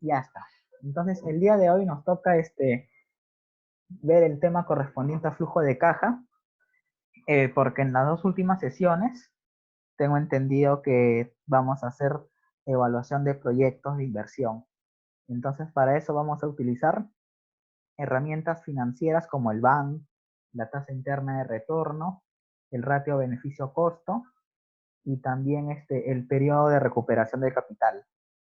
Ya está. Entonces, el día de hoy nos toca ver el tema correspondiente a flujo de caja, porque en las dos últimas sesiones tengo entendido que vamos a hacer evaluación de proyectos de inversión. Entonces, para eso vamos a utilizar herramientas financieras como el BAN, la tasa interna de retorno, el ratio beneficio-costo y también el periodo de recuperación del capital.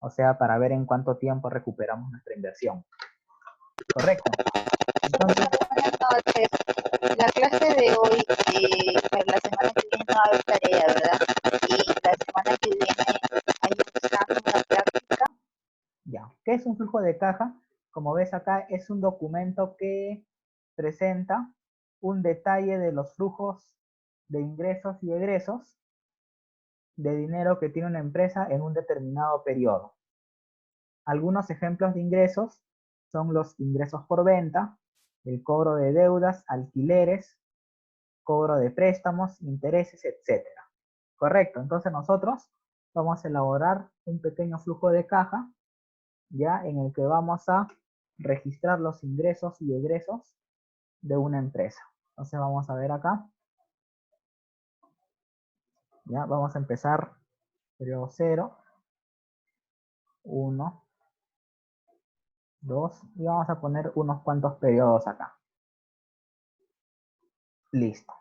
O sea, para ver en cuánto tiempo recuperamos nuestra inversión. ¿Correcto? Entonces, Buenas noches. La clase de hoy, para la semana que viene no va a haber tarea, ¿verdad? Y la semana que viene hay un examen, una práctica. ya. ¿Qué es un flujo de caja? Como ves acá, es un documento que presenta un detalle de los flujos de ingresos y egresos de dinero que tiene una empresa en un determinado periodo. Algunos ejemplos de ingresos son los ingresos por venta, el cobro de deudas, alquileres, cobro de préstamos, intereses, etc. Correcto, entonces nosotros vamos a elaborar un pequeño flujo de caja, ya en el que vamos a registrar los ingresos y egresos de una empresa. Entonces vamos a ver acá, ya vamos a empezar periodo 0, 1, 2, y vamos a poner unos cuantos periodos acá. Listo.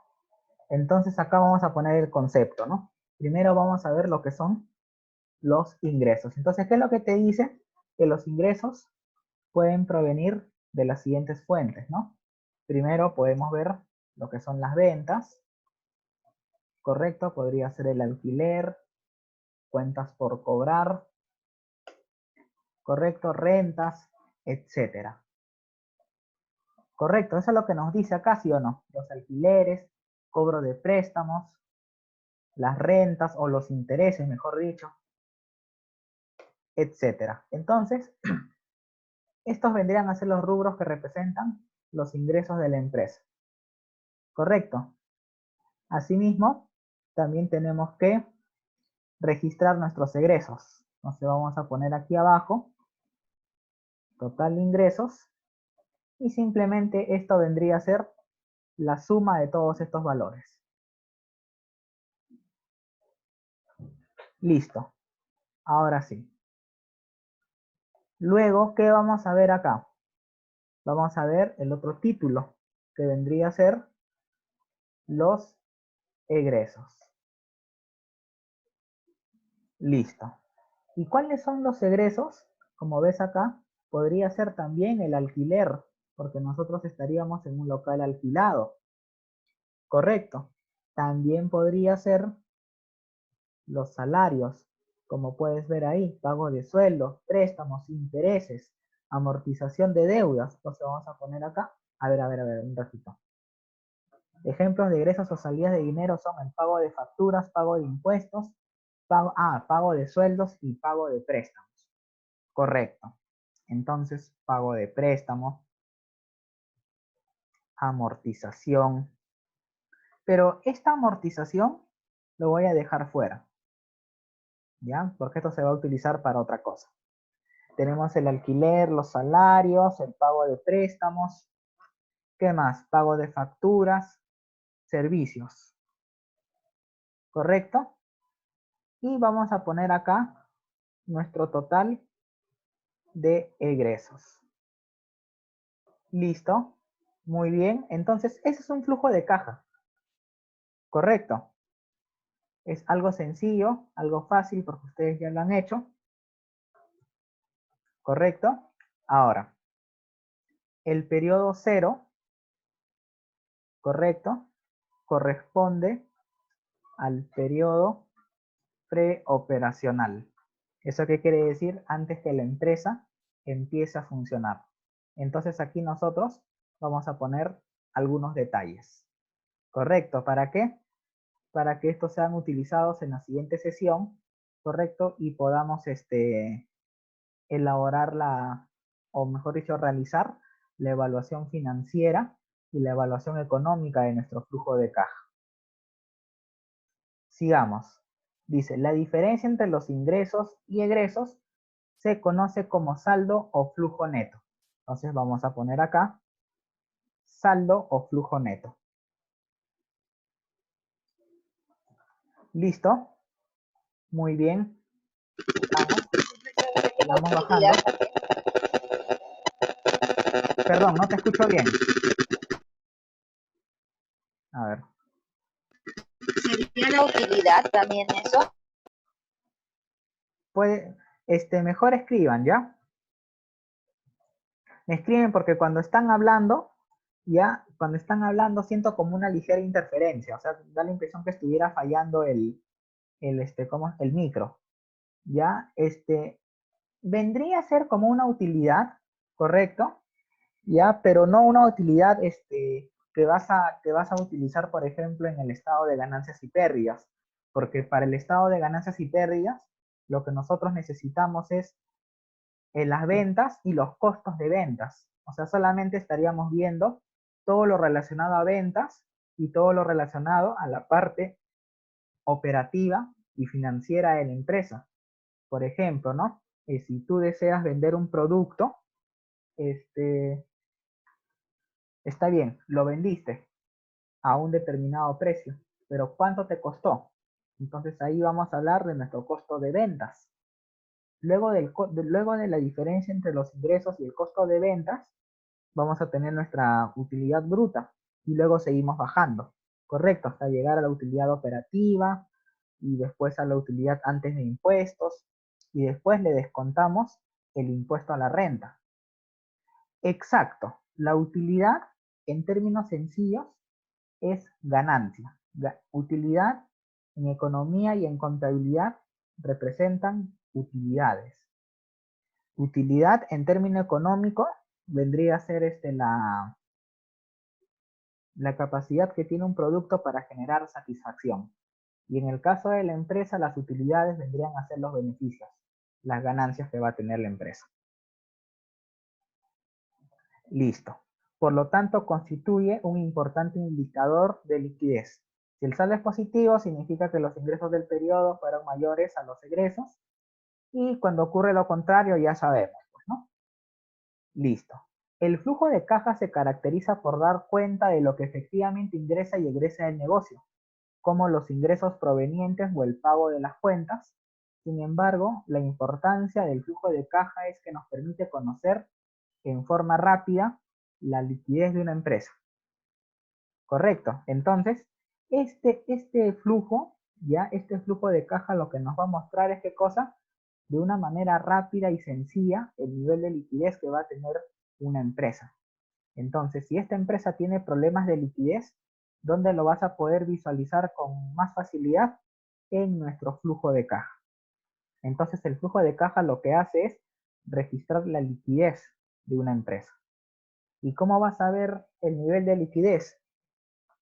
Entonces acá vamos a poner el concepto, ¿no? Primero vamos a ver lo que son los ingresos. Entonces, ¿qué es lo que te dice? Que los ingresos pueden provenir de las siguientes fuentes, ¿no? Primero podemos ver lo que son las ventas, ¿correcto? Podría ser el alquiler, cuentas por cobrar, ¿correcto? Rentas, etcétera. ¿Correcto? Eso es lo que nos dice acá, ¿sí o no? Los alquileres, cobro de préstamos, las rentas o los intereses, mejor dicho, etcétera. Entonces, estos vendrían a ser los rubros que representan los ingresos de la empresa. ¿Correcto? Asimismo, también tenemos que registrar nuestros egresos. Entonces vamos a poner aquí abajo total de ingresos y simplemente esto vendría a ser la suma de todos estos valores. Listo. Ahora sí. Luego, ¿qué vamos a ver acá? Vamos a ver el otro título, que vendría a ser los egresos. Listo. ¿Y cuáles son los egresos? Como ves acá, podría ser también el alquiler, porque nosotros estaríamos en un local alquilado. Correcto. También podría ser los salarios, como puedes ver ahí, pago de sueldos, préstamos, intereses, amortización de deudas. Entonces vamos a poner acá, a ver, un ratito. Ejemplos de egresos o salidas de dinero son el pago de facturas, pago de impuestos, pago de sueldos y pago de préstamos. Correcto. Entonces, pago de préstamo, amortización. Pero esta amortización lo voy a dejar fuera, ¿ya? Porque esto se va a utilizar para otra cosa. Tenemos el alquiler, los salarios, el pago de préstamos. ¿Qué más? Pago de facturas, servicios. ¿Correcto? Y vamos a poner acá nuestro total de egresos. ¿Listo? Muy bien. Entonces, ese es un flujo de caja. ¿Correcto? Es algo sencillo, algo fácil porque ustedes ya lo han hecho. ¿Correcto? Ahora, el periodo 0, ¿correcto? Corresponde al periodo preoperacional. ¿Eso qué quiere decir? Antes que la empresa empiece a funcionar. Entonces aquí nosotros vamos a poner algunos detalles. ¿Correcto? ¿Para qué? Para que estos sean utilizados en la siguiente sesión, ¿correcto? Y podamos elaborar o mejor dicho, realizar la evaluación financiera y la evaluación económica de nuestro flujo de caja. Sigamos. Dice, la diferencia entre los ingresos y egresos se conoce como saldo o flujo neto. Entonces vamos a poner acá saldo o flujo neto. ¿Listo? Muy bien. Vamos bajando. Perdón, no te escucho bien. A ver. ¿Sería la utilidad también eso? Puede, mejor escriban, ¿ya? Me escriben porque cuando están hablando, ya, cuando están hablando siento como una ligera interferencia, o sea, da la impresión que estuviera fallando ¿cómo? El micro, ya, vendría a ser como una utilidad, ¿correcto? Ya, pero no una utilidad, que vas a utilizar, por ejemplo, en el estado de ganancias y pérdidas, porque para el estado de ganancias y pérdidas, lo que nosotros necesitamos es las ventas y los costos de ventas. O sea, solamente estaríamos viendo todo lo relacionado a ventas y todo lo relacionado a la parte operativa y financiera de la empresa. Por ejemplo, ¿no? Si tú deseas vender un producto, este, está bien, lo vendiste a un determinado precio, pero ¿cuánto te costó? Entonces ahí vamos a hablar de nuestro costo de ventas. Luego de la diferencia entre los ingresos y el costo de ventas, vamos a tener nuestra utilidad bruta y luego seguimos bajando, correcto, hasta llegar a la utilidad operativa y después a la utilidad antes de impuestos y después le descontamos el impuesto a la renta. Exacto, la utilidad en términos sencillos es ganancia. Utilidad en economía y en contabilidad representan utilidades. Utilidad en término económico vendría a ser la capacidad que tiene un producto para generar satisfacción. Y en el caso de la empresa, las utilidades vendrían a ser los beneficios, las ganancias que va a tener la empresa. Listo. Por lo tanto, constituye un importante indicador de liquidez. Si el saldo es positivo, significa que los ingresos del periodo fueron mayores a los egresos. Y cuando ocurre lo contrario, ya sabemos, pues, ¿no? Listo. El flujo de caja se caracteriza por dar cuenta de lo que efectivamente ingresa y egresa del negocio, como los ingresos provenientes o el pago de las cuentas. Sin embargo, la importancia del flujo de caja es que nos permite conocer en forma rápida la liquidez de una empresa. Correcto. Entonces, este flujo, este flujo de caja lo que nos va a mostrar es qué cosa, de una manera rápida y sencilla, el nivel de liquidez que va a tener una empresa. Entonces, si esta empresa tiene problemas de liquidez, ¿dónde lo vas a poder visualizar con más facilidad? En nuestro flujo de caja. Entonces, el flujo de caja lo que hace es registrar la liquidez de una empresa. ¿Y cómo vas a ver el nivel de liquidez?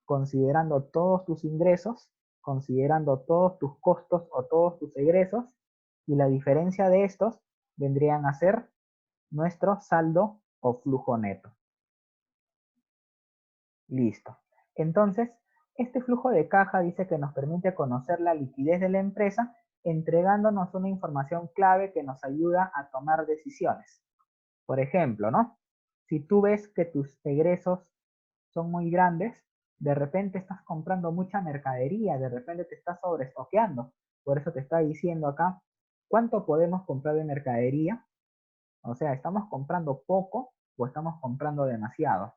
Considerando todos tus ingresos, considerando todos tus costos o todos tus egresos, y la diferencia de estos vendrían a ser nuestro saldo o flujo neto. Listo. Entonces, este flujo de caja dice que nos permite conocer la liquidez de la empresa, entregándonos una información clave que nos ayuda a tomar decisiones. Por ejemplo, ¿no? Si tú ves que tus egresos son muy grandes, de repente estás comprando mucha mercadería, de repente te estás sobreestoqueando. Por eso te está diciendo acá, ¿cuánto podemos comprar de mercadería? O sea, ¿estamos comprando poco o estamos comprando demasiado?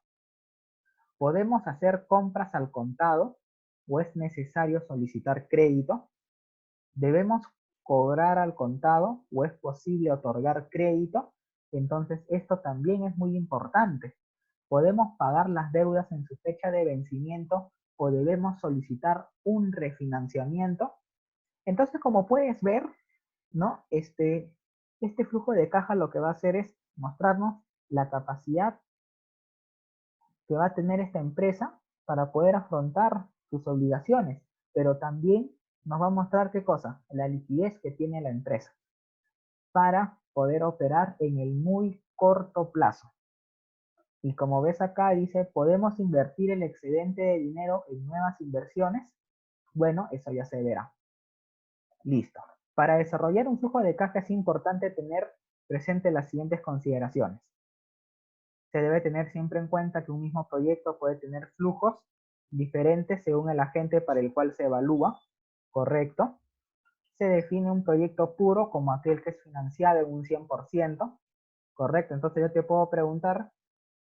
¿Podemos hacer compras al contado o es necesario solicitar crédito? ¿Debemos cobrar al contado o es posible otorgar crédito? Entonces esto también es muy importante. ¿Podemos pagar las deudas en su fecha de vencimiento o debemos solicitar un refinanciamiento? Entonces, como puedes ver, ¿no? Este flujo de caja lo que va a hacer es mostrarnos la capacidad que va a tener esta empresa para poder afrontar sus obligaciones, pero también nos va a mostrar qué cosa, la liquidez que tiene la empresa para poder operar en el muy corto plazo. Y como ves acá dice, ¿podemos invertir el excedente de dinero en nuevas inversiones? Bueno, eso ya se verá. Listo. Para desarrollar un flujo de caja es importante tener presente las siguientes consideraciones. Se debe tener siempre en cuenta que un mismo proyecto puede tener flujos diferentes según el agente para el cual se evalúa, correcto. Se define un proyecto puro como aquel que es financiado en un 100%, correcto. Entonces yo te puedo preguntar,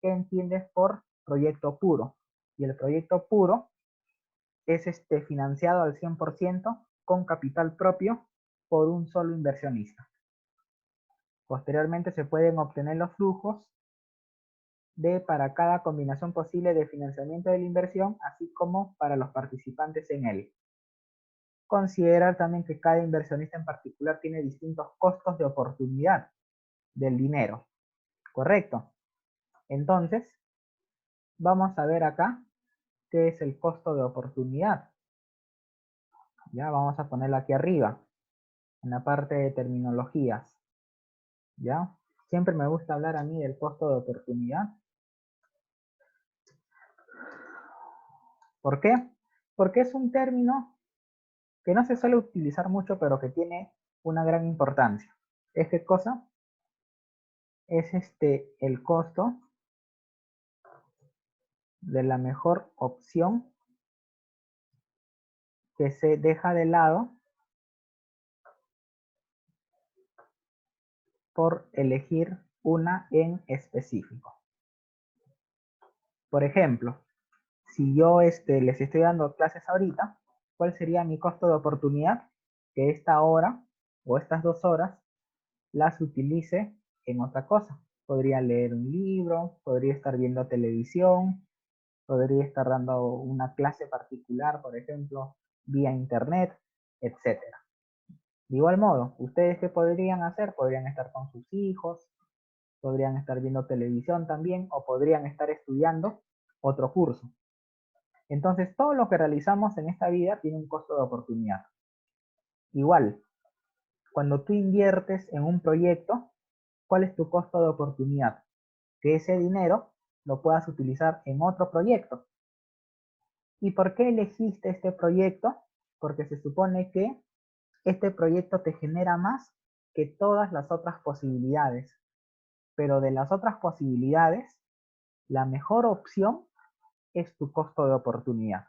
¿qué entiendes por proyecto puro? Y el proyecto puro es financiado al 100% con capital propio por un solo inversionista. Posteriormente se pueden obtener los flujos para cada combinación posible de financiamiento de la inversión, así como para los participantes en él. Considerar también que cada inversionista en particular tiene distintos costos de oportunidad del dinero, ¿correcto? Entonces, vamos a ver acá qué es el costo de oportunidad. Ya vamos a ponerlo aquí arriba, en la parte de terminologías. ¿Ya? Siempre me gusta hablar a mí del costo de oportunidad. ¿Por qué? Porque es un término que no se suele utilizar mucho, pero que tiene una gran importancia. ¿Es qué cosa? Es el costo de la mejor opción que se deja de lado por elegir una en específico. Por ejemplo, si yo les estoy dando clases ahorita, ¿cuál sería mi costo de oportunidad? Que esta hora o estas 2 horas las utilice en otra cosa. Podría leer un libro, podría estar viendo televisión, podría estar dando una clase particular, por ejemplo, vía internet, etc. De igual modo, ¿ustedes qué podrían hacer? Podrían estar con sus hijos, podrían estar viendo televisión también, o podrían estar estudiando otro curso. Entonces, todo lo que realizamos en esta vida tiene un costo de oportunidad. Igual, cuando tú inviertes en un proyecto, ¿cuál es tu costo de oportunidad? Que ese dinero lo puedas utilizar en otro proyecto. ¿Y por qué elegiste este proyecto? Porque se supone que este proyecto te genera más que todas las otras posibilidades. Pero de las otras posibilidades, la mejor opción es tu costo de oportunidad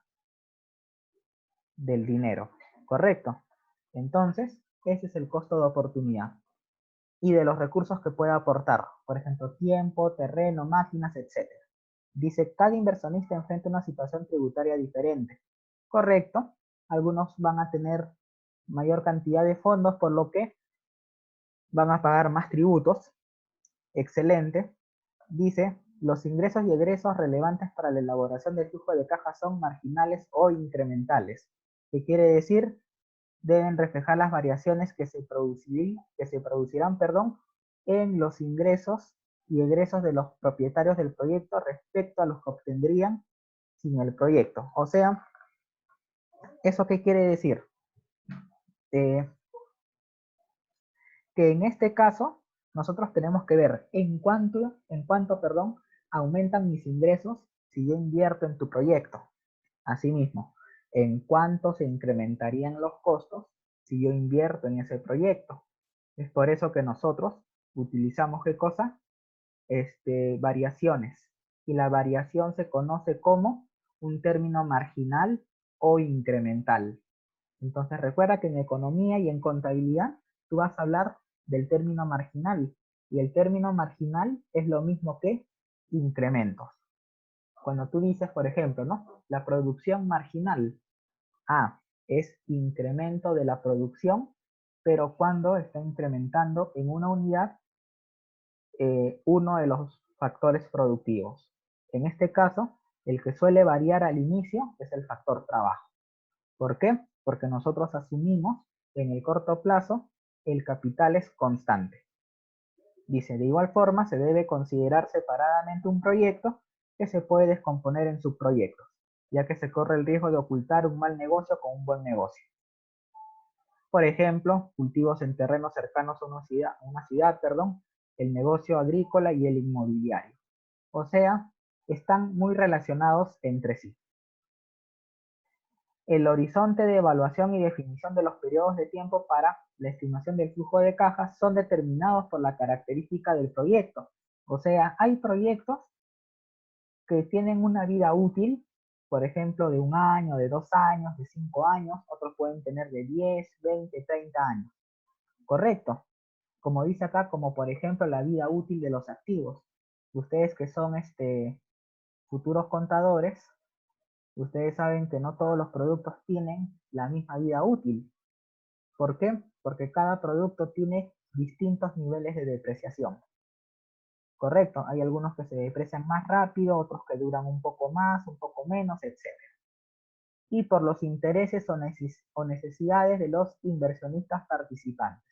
del dinero, ¿correcto? Entonces, ese es el costo de oportunidad y de los recursos que puede aportar, por ejemplo, tiempo, terreno, máquinas, etc. Dice, cada inversionista enfrenta una situación tributaria diferente, ¿correcto? Algunos van a tener mayor cantidad de fondos, por lo que van a pagar más tributos, excelente. Dice, los ingresos y egresos relevantes para la elaboración del flujo de caja son marginales o incrementales. ¿Qué quiere decir? Deben reflejar las variaciones que se producirán, en los ingresos y egresos de los propietarios del proyecto respecto a los que obtendrían sin el proyecto. O sea, ¿eso qué quiere decir? Que en este caso nosotros tenemos que ver en cuánto, aumentan mis ingresos si yo invierto en tu proyecto. Asimismo, en cuánto se incrementarían los costos si yo invierto en ese proyecto. Es por eso que nosotros utilizamos ¿qué cosa? Variaciones. Y la variación se conoce como un término marginal o incremental. Entonces recuerda que en economía y en contabilidad tú vas a hablar del término marginal. Y el término marginal es lo mismo que incrementos. Cuando tú dices, por ejemplo, ¿no? La producción marginal. Es incremento de la producción, pero cuando está incrementando en una unidad uno de los factores productivos. En este caso, el que suele variar al inicio es el factor trabajo. ¿Por qué? Porque nosotros asumimos que en el corto plazo el capital es constante. Dice, de igual forma se debe considerar separadamente un proyecto que se puede descomponer en subproyectos, ya que se corre el riesgo de ocultar un mal negocio con un buen negocio. Por ejemplo, cultivos en terrenos cercanos a una ciudad, el negocio agrícola y el inmobiliario. O sea, están muy relacionados entre sí. El horizonte de evaluación y definición de los periodos de tiempo para la estimación del flujo de caja son determinados por la característica del proyecto. O sea, hay proyectos que tienen una vida útil, por ejemplo, de 1 año, de 2 años, de 5 años, otros pueden tener de 10, 20, 30 años. Correcto. Como dice acá, como por ejemplo la vida útil de los activos. Ustedes que son futuros contadores, ustedes saben que no todos los productos tienen la misma vida útil. ¿Por qué? Porque cada producto tiene distintos niveles de depreciación. Correcto, hay algunos que se deprecian más rápido, otros que duran un poco más, un poco menos, etc. Y por los intereses o necesidades de los inversionistas participantes.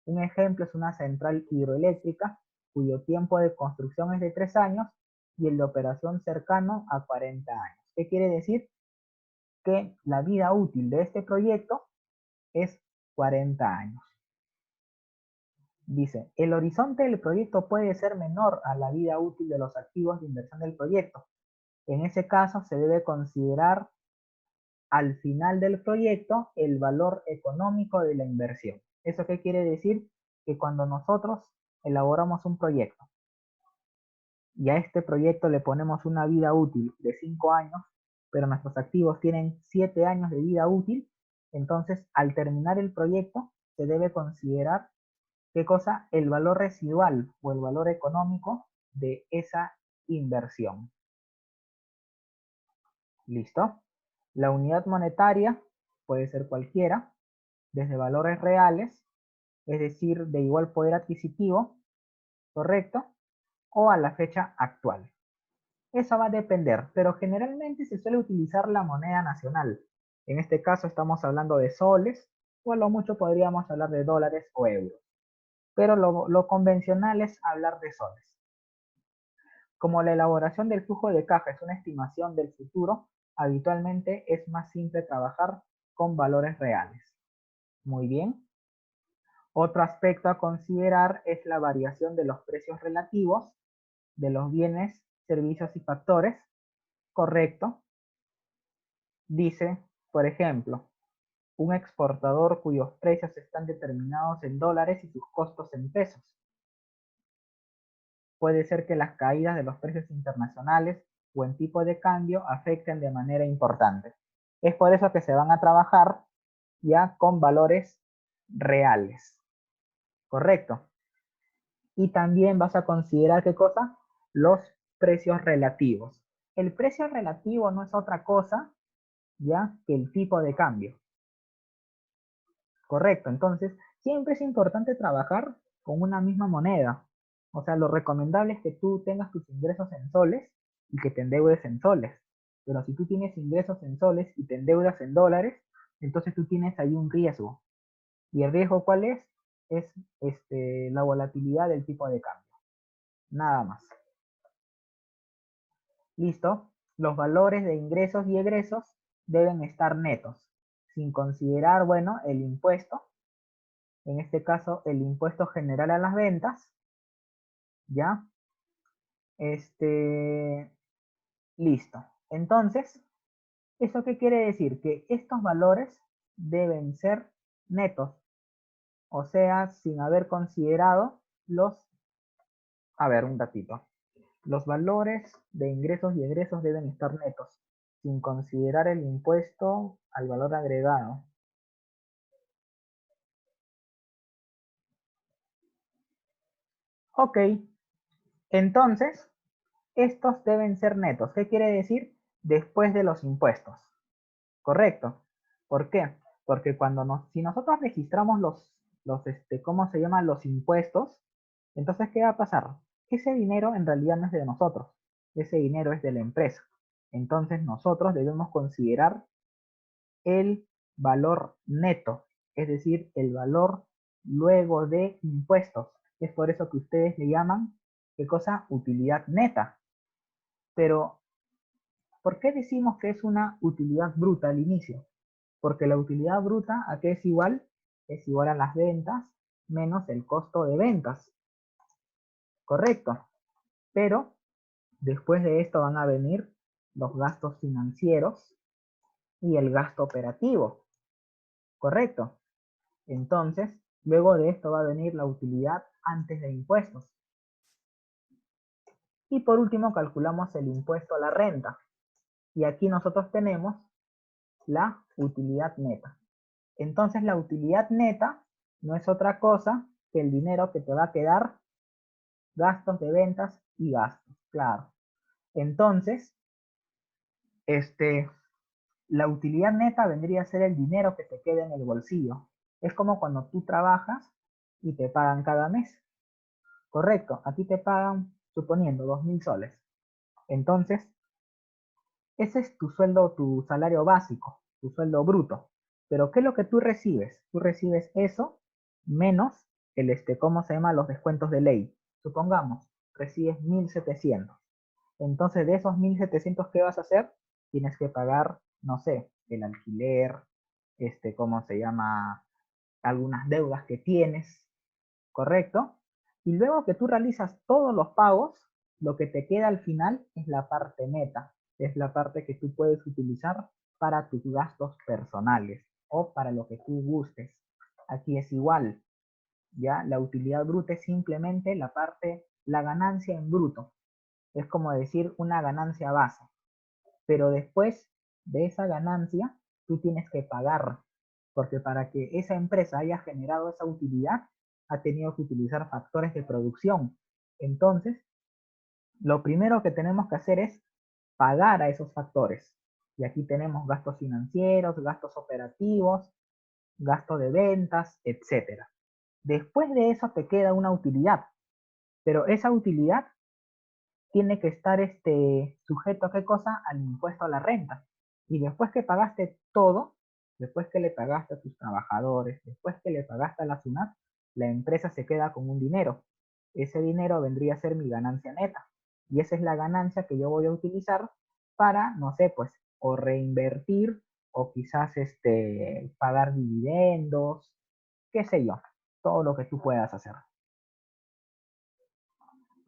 Un ejemplo es una central hidroeléctrica cuyo tiempo de construcción es de 3 años y el de operación cercano a 40 años. ¿Qué quiere decir? Que la vida útil de este proyecto es 40 años. Dice, el horizonte del proyecto puede ser menor a la vida útil de los activos de inversión del proyecto. En ese caso se debe considerar al final del proyecto el valor económico de la inversión. ¿Eso qué quiere decir? Que cuando nosotros elaboramos un proyecto y a este proyecto le ponemos una vida útil de 5 años, pero nuestros activos tienen 7 años de vida útil, entonces al terminar el proyecto se debe considerar ¿qué cosa? El valor residual o el valor económico de esa inversión. ¿Listo? La unidad monetaria puede ser cualquiera, desde valores reales, es decir, de igual poder adquisitivo, ¿correcto? O a la fecha actual. Eso va a depender, pero generalmente se suele utilizar la moneda nacional. En este caso estamos hablando de soles, o a lo mucho podríamos hablar de dólares o euros. Pero lo convencional es hablar de soles. Como la elaboración del flujo de caja es una estimación del futuro, habitualmente es más simple trabajar con valores reales. Muy bien. Otro aspecto a considerar es la variación de los precios relativos de los bienes, servicios y factores. Correcto. Dice, por ejemplo, un exportador cuyos precios están determinados en dólares y sus costos en pesos. Puede ser que las caídas de los precios internacionales o en tipo de cambio afecten de manera importante. Es por eso que se van a trabajar ya con valores reales. ¿Correcto? Y también vas a considerar ¿qué cosa? Los precios relativos. El precio relativo no es otra cosa ya que el tipo de cambio. Correcto, entonces siempre es importante trabajar con una misma moneda. O sea, lo recomendable es que tú tengas tus ingresos en soles y que te endeudes en soles. Pero si tú tienes ingresos en soles y te endeudas en dólares, entonces tú tienes ahí un riesgo. ¿Y el riesgo cuál es? Es la volatilidad del tipo de cambio. Nada más. ¿Listo? Los valores de ingresos y egresos deben estar netos, sin considerar, bueno, el impuesto, en este caso el impuesto general a las ventas, ¿ya? Listo. Entonces, ¿eso qué quiere decir? Que estos valores deben ser netos, o sea, sin haber considerado a ver, un datito. Los valores de ingresos y egresos deben estar netos, sin considerar el impuesto al valor agregado. Ok, entonces, estos deben ser netos. ¿Qué quiere decir? Después de los impuestos. ¿Correcto? ¿Por qué? Porque si nosotros registramos ¿cómo se llaman? Los impuestos, entonces, ¿qué va a pasar? Ese dinero en realidad no es de nosotros, ese dinero es de la empresa. Entonces, nosotros debemos considerar el valor neto, es decir, el valor luego de impuestos. Es por eso que ustedes le llaman, ¿qué cosa? Utilidad neta. Pero, ¿por qué decimos que es una utilidad bruta al inicio? Porque la utilidad bruta, ¿a qué es igual? Es igual a las ventas menos el costo de ventas. Correcto. Pero después de esto van a venir los gastos financieros y el gasto operativo. Correcto. Entonces, Luego de esto va a venir la utilidad antes de impuestos. Y por último calculamos el impuesto a la renta. Y aquí nosotros tenemos la utilidad neta. Entonces la utilidad neta no es otra cosa que el dinero que te va a quedar, gastos de ventas y gastos, claro. Entonces, la utilidad neta vendría a ser el dinero que te queda en el bolsillo. Es como cuando tú trabajas y te pagan cada mes. Correcto, aquí te pagan, suponiendo, 2.000 soles. Entonces, ese es tu sueldo, tu salario básico, tu sueldo bruto. Pero ¿qué es lo que tú recibes? Tú recibes eso menos ¿cómo se llama? Los descuentos de ley. Supongamos, recibes 1.700. Entonces, de esos 1.700, ¿qué vas a hacer? Tienes que pagar, no sé, el alquiler, ¿cómo se llama? Algunas deudas que tienes, ¿correcto? Y luego que tú realizas todos los pagos, lo que te queda al final es la parte neta, es la parte que tú puedes utilizar para tus gastos personales o para lo que tú gustes. Aquí es igual, ¿ya? La utilidad bruta es simplemente la parte, la ganancia en bruto. Es como decir una ganancia base. Pero después de esa ganancia, tú tienes que pagar, porque para que esa empresa haya generado esa utilidad, ha tenido que utilizar factores de producción. Entonces, lo primero que tenemos que hacer es pagar a esos factores. Y aquí tenemos gastos financieros, gastos operativos, gasto de ventas, etcétera. Después de eso te queda una utilidad, pero esa utilidad tiene que estar sujeto a qué cosa, al impuesto a la renta. Y después que pagaste todo, después que le pagaste a tus trabajadores, después que le pagaste a la SUNAT, la empresa se queda con un dinero. Ese dinero vendría a ser mi ganancia neta. Y esa es la ganancia que yo voy a utilizar para, no sé, pues, o reinvertir, o quizás pagar dividendos, qué sé yo, todo lo que tú puedas hacer.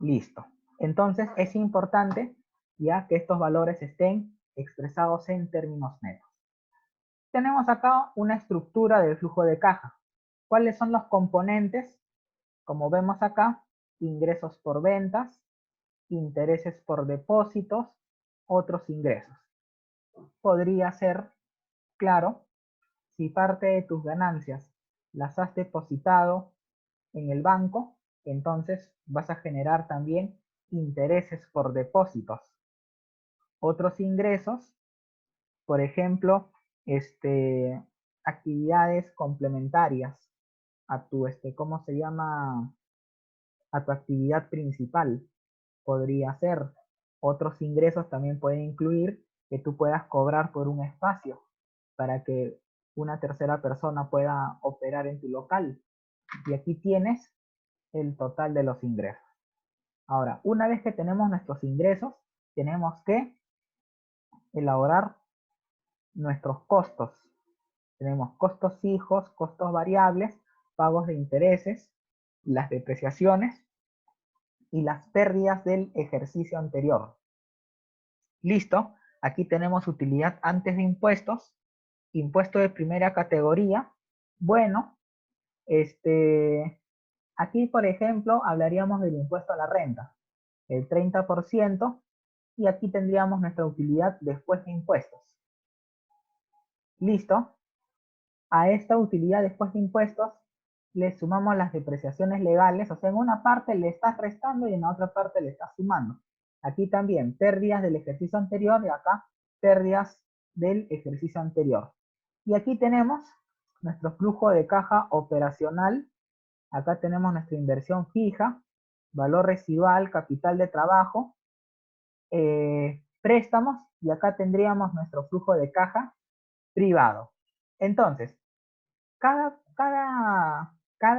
Listo. Entonces es importante ya que estos valores estén expresados en términos netos. Tenemos acá una estructura del flujo de caja. ¿Cuáles son los componentes? Como vemos acá, ingresos por ventas, intereses por depósitos, otros ingresos. Podría ser, claro, si parte de tus ganancias las has depositado en el banco, entonces vas a generar también intereses por depósitos. Otros ingresos, por ejemplo, actividades complementarias a tu, ¿cómo se llama? A tu actividad principal. Podría ser. Otros ingresos también pueden incluir que tú puedas cobrar por un espacio para que una tercera persona pueda operar en tu local. Y aquí tienes el total de los ingresos. Ahora, una vez que tenemos nuestros ingresos, tenemos que elaborar nuestros costos. Tenemos costos fijos, costos variables, pagos de intereses, las depreciaciones y las pérdidas del ejercicio anterior. Listo, aquí tenemos utilidad antes de impuestos, impuesto de primera categoría. Bueno, aquí por ejemplo hablaríamos del impuesto a la renta, el 30%, y aquí tendríamos nuestra utilidad después de impuestos. Listo, a esta utilidad después de impuestos le sumamos las depreciaciones legales, o sea, en una parte le estás restando y en la otra parte le estás sumando. Aquí también pérdidas del ejercicio anterior y acá pérdidas del ejercicio anterior. Y aquí tenemos nuestro flujo de caja operacional. Acá tenemos nuestra inversión fija, valor residual, capital de trabajo, préstamos, y acá tendríamos nuestro flujo de caja privado. Entonces, cada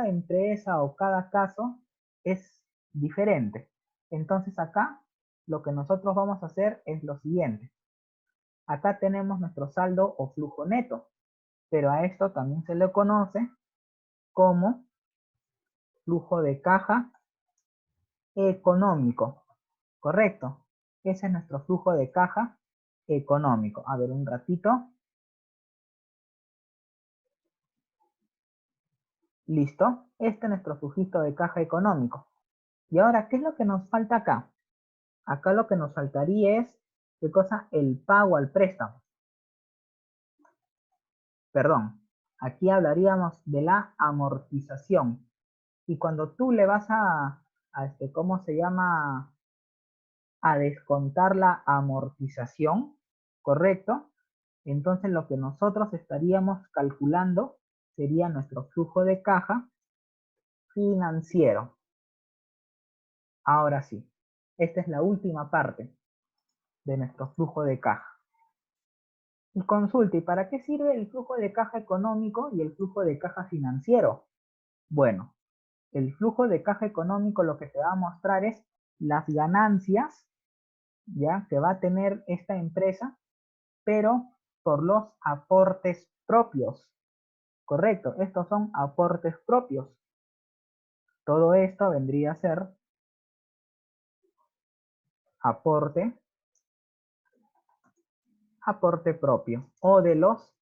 empresa o cada caso es diferente. Entonces acá lo que nosotros vamos a hacer es lo siguiente. Acá tenemos nuestro saldo o flujo neto, pero a esto también se le conoce como flujo de caja económico. ¿Correcto? Ese es nuestro flujo de caja económico. A ver, un ratito. ¿Listo? Este es nuestro flujito de caja económico. Y ahora, ¿qué es lo que nos falta acá? Acá lo que nos faltaría es, ¿qué cosa? El pago al préstamo. Perdón, aquí hablaríamos de la amortización. Y cuando tú le vas ¿cómo se llama? A descontar la amortización, ¿correcto? Entonces lo que nosotros estaríamos calculando sería nuestro flujo de caja financiero. Ahora sí, esta es la última parte de nuestro flujo de caja. Y consulta, ¿y para qué sirve el flujo de caja económico y el flujo de caja financiero? Bueno, el flujo de caja económico lo que te va a mostrar es las ganancias, ya, que va a tener esta empresa, pero por los aportes propios. Correcto, estos son aportes propios. Todo esto vendría a ser aporte, aporte propio o de los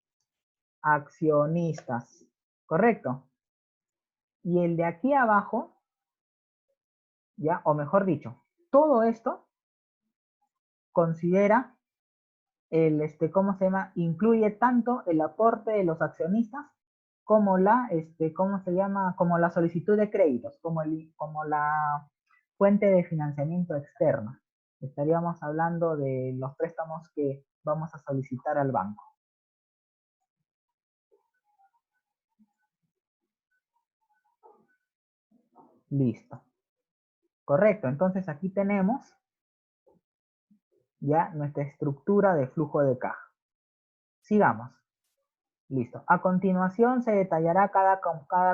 accionistas. Correcto. Y el de aquí abajo, ya, o mejor dicho, todo esto considera ¿cómo se llama? Incluye tanto el aporte de los accionistas como ¿cómo se llama? Como la solicitud de créditos, como la fuente de financiamiento externa. Estaríamos hablando de los préstamos que vamos a solicitar al banco. Listo. Correcto. Entonces aquí tenemos ya nuestra estructura de flujo de caja. Sigamos. Listo. A continuación se detallará cada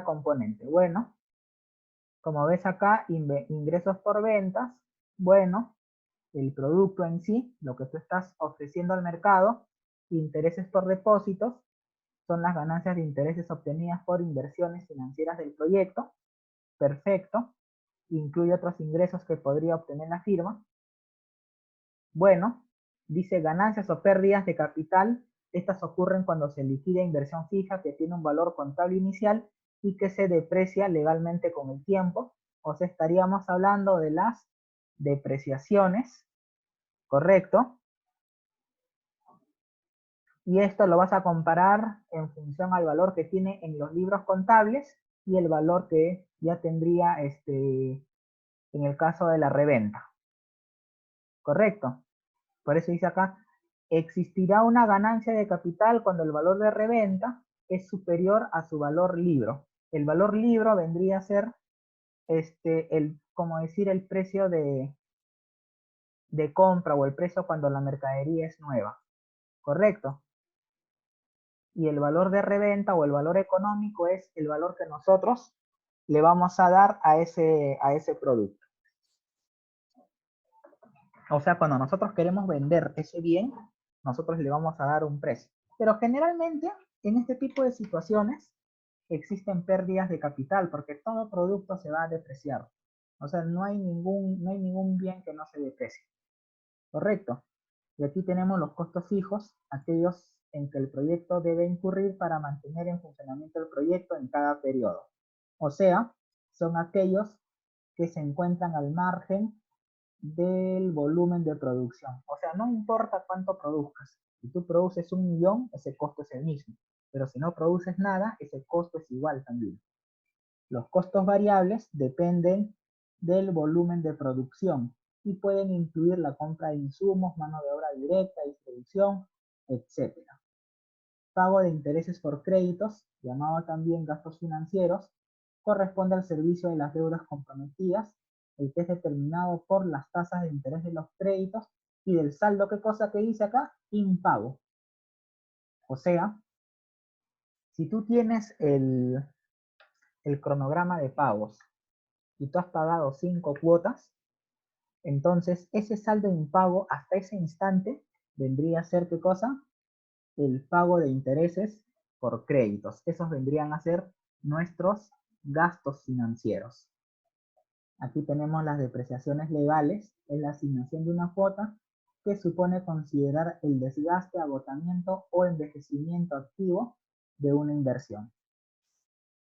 componente. Bueno, como ves acá, ingresos por ventas. Bueno, el producto en sí, lo que tú estás ofreciendo al mercado. Intereses por depósitos, son las ganancias de intereses obtenidas por inversiones financieras del proyecto. Perfecto. Incluye otros ingresos que podría obtener la firma. Bueno, dice ganancias o pérdidas de capital. Estas ocurren cuando se liquida inversión fija que tiene un valor contable inicial y que se deprecia legalmente con el tiempo. O sea, estaríamos hablando de las depreciaciones, ¿correcto? Y esto lo vas a comparar en función al valor que tiene en los libros contables y el valor que ya tendría en el caso de la reventa. ¿Correcto? Por eso dice acá, existirá una ganancia de capital cuando el valor de reventa es superior a su valor libro. El valor libro vendría a ser como decir, el precio de compra o el precio cuando la mercadería es nueva. ¿Correcto? Y el valor de reventa o el valor económico es el valor que nosotros le vamos a dar a ese producto. O sea, cuando nosotros queremos vender ese bien, nosotros le vamos a dar un precio. Pero generalmente, en este tipo de situaciones, existen pérdidas de capital porque todo producto se va a depreciar. O sea, no hay ningún bien que no se deprecie. ¿Correcto? Y aquí tenemos los costos fijos, aquellos en que el proyecto debe incurrir para mantener en funcionamiento el proyecto en cada periodo. O sea, son aquellos que se encuentran al margen del volumen de producción. O sea, no importa cuánto produzcas. Si tú produces 1.000.000, ese costo es el mismo. Pero si no produces nada, ese costo es igual también. Los costos variables dependen del volumen de producción y pueden incluir la compra de insumos, mano de obra directa, distribución, etc. Pago de intereses por créditos, llamado también gastos financieros, corresponde al servicio de las deudas comprometidas, el que es determinado por las tasas de interés de los créditos y del saldo. ¿Qué cosa que dice acá? Impago. O sea, si tú tienes el cronograma de pagos y tú has pagado 5 cuotas, entonces ese saldo impago hasta ese instante vendría a ser, ¿qué cosa? El pago de intereses por créditos. Esos vendrían a ser nuestros gastos financieros. Aquí tenemos las depreciaciones legales, es la asignación de una cuota que supone considerar el desgaste, agotamiento o envejecimiento activo de una inversión.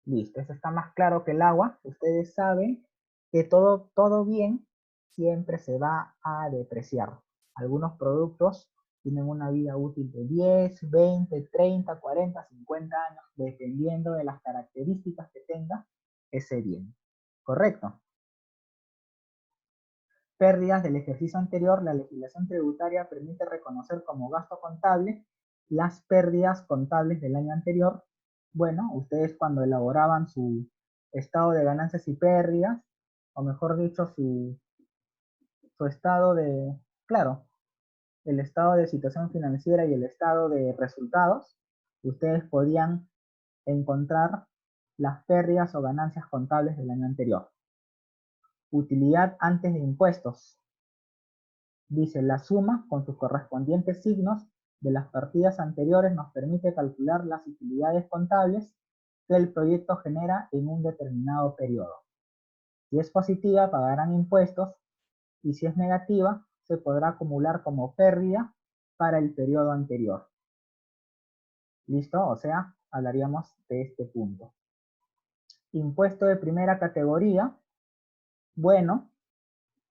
Listo, eso está más claro que el agua. Ustedes saben que todo bien siempre se va a depreciar. Algunos productos tienen una vida útil de 10, 20, 30, 40, 50 años, dependiendo de las características que tenga ese bien. ¿Correcto? Pérdidas del ejercicio anterior, la legislación tributaria permite reconocer como gasto contable las pérdidas contables del año anterior. Bueno, ustedes cuando elaboraban su estado de ganancias y pérdidas, o mejor dicho, su estado de, claro, el estado de situación financiera y el estado de resultados, ustedes podían encontrar las pérdidas o ganancias contables del año anterior. Utilidad antes de impuestos. Dice, la suma con sus correspondientes signos de las partidas anteriores nos permite calcular las utilidades contables que el proyecto genera en un determinado periodo. Si es positiva, pagarán impuestos y si es negativa, se podrá acumular como pérdida para el periodo anterior. ¿Listo? O sea, hablaríamos de este punto. Impuesto de primera categoría. Bueno,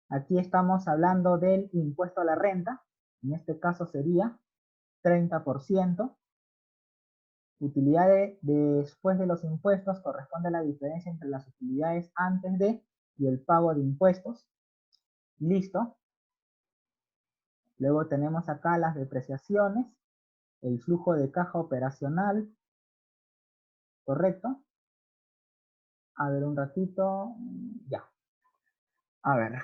aquí estamos hablando del impuesto a la renta. En este caso sería 30%. Utilidades después de los impuestos corresponde a la diferencia entre las utilidades antes de y el pago de impuestos. Listo. Luego tenemos acá las depreciaciones, el flujo de caja operacional, ¿correcto? A ver un ratito, ya. A ver,